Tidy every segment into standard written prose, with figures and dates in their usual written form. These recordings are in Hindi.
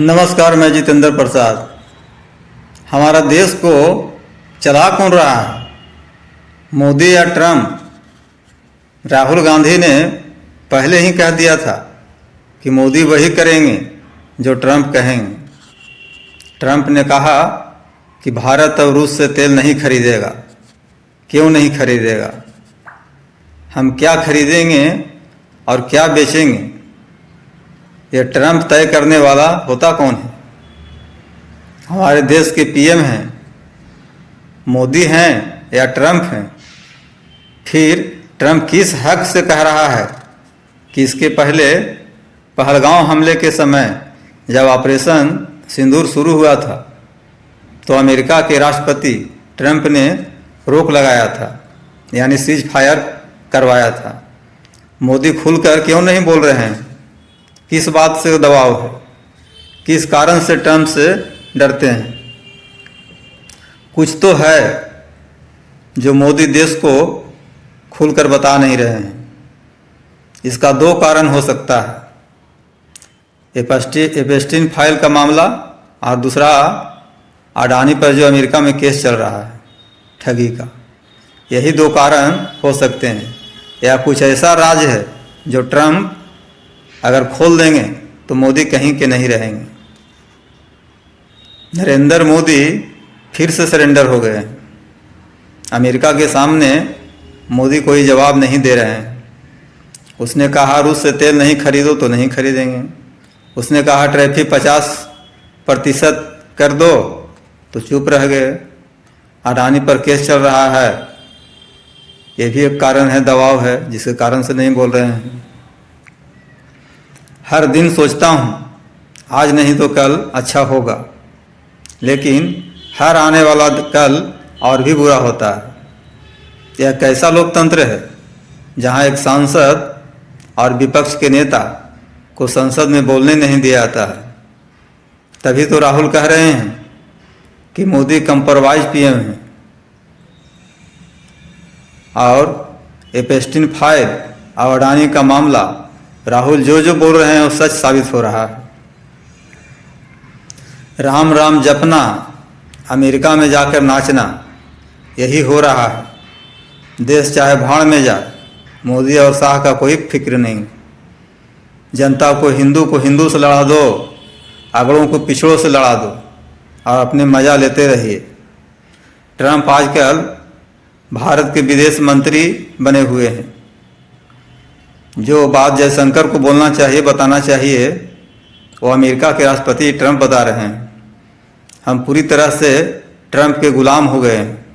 नमस्कार, मैं जितेंद्र प्रसाद। हमारा देश को चला कौन रहा है, मोदी या ट्रम्प? राहुल गांधी ने पहले ही कह दिया था कि मोदी वही करेंगे जो ट्रम्प कहेंगे। ट्रम्प ने कहा कि भारत और रूस से तेल नहीं खरीदेगा। क्यों नहीं खरीदेगा? हम क्या खरीदेंगे और क्या बेचेंगे, ये ट्रम्प तय करने वाला होता कौन है? हमारे देश के पीएम हैं, मोदी हैं या ट्रम्प हैं? फिर ट्रम्प किस हक से कह रहा है कि इसके पहले पहलगांव हमले के समय जब ऑपरेशन सिंदूर शुरू हुआ था तो अमेरिका के राष्ट्रपति ट्रम्प ने रोक लगाया था, यानी सीज फायर करवाया था। मोदी खुलकर क्यों नहीं बोल रहे हैं? किस बात से दबाव है? किस कारण से ट्रम्प से डरते हैं? कुछ तो है जो मोदी देश को खुलकर बता नहीं रहे हैं। इसका दो कारण हो सकता है, एपस्टीन फाइल का मामला और दूसरा अडानी पर जो अमेरिका में केस चल रहा है ठगी का। यही दो कारण हो सकते हैं, या कुछ ऐसा राज है जो ट्रम्प अगर खोल देंगे तो मोदी कहीं के नहीं रहेंगे। नरेंद्र मोदी फिर से सरेंडर हो गए हैं। अमेरिका के सामने मोदी कोई जवाब नहीं दे रहे हैं। उसने कहा रूस से तेल नहीं खरीदो तो नहीं खरीदेंगे। उसने कहा टैरिफ 50% कर दो तो चुप रह गए। अडानी पर केस चल रहा है, ये भी एक कारण है, दबाव है, जिसके कारण से नहीं बोल रहे हैं। हर दिन सोचता हूँ आज नहीं तो कल अच्छा होगा, लेकिन हर आने वाला कल और भी बुरा होता है। यह कैसा लोकतंत्र है जहाँ एक सांसद और विपक्ष के नेता को संसद में बोलने नहीं दिया जाता है। तभी तो राहुल कह रहे हैं कि मोदी कंप्रोमाइज पीएम है, और एपस्टीन फाइल और अडानी का मामला राहुल जो बोल रहे हैं वो सच साबित हो रहा है। राम राम जपना, अमेरिका में जाकर नाचना, यही हो रहा है। देश चाहे भाड़ में जाए, मोदी और शाह का कोई फिक्र नहीं। जनता को हिंदू से लड़ा दो, अगड़ों को पिछड़ों से लड़ा दो और अपने मज़ा लेते रहिए। ट्रम्प आजकल भारत के विदेश मंत्री बने हुए हैं। जो बात जयशंकर को बोलना चाहिए, बताना चाहिए, वो अमेरिका के राष्ट्रपति ट्रम्प बता रहे हैं। हम पूरी तरह से ट्रम्प के गुलाम हो गए हैं।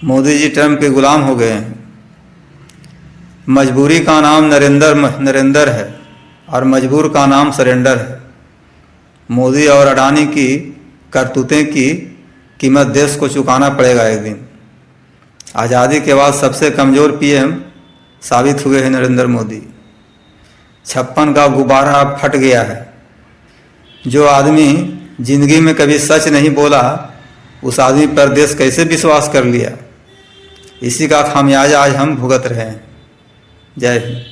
मोदी जी ट्रम्प के गुलाम हो गए हैं। मजबूरी का नाम नरेंद्र है और मजबूर का नाम सरेंडर है। मोदी और अडानी की करतूतें की कीमत देश को चुकाना पड़ेगा एक दिन। आज़ादी के बाद सबसे कमज़ोर पीएम साबित हुए हैं नरेंद्र मोदी। 56 का गुब्बारा अब फट गया है। जो आदमी जिंदगी में कभी सच नहीं बोला, उस आदमी पर देश कैसे विश्वास कर लिया? इसी का खामियाजा आज हम भुगत रहे हैं। जय हिंद।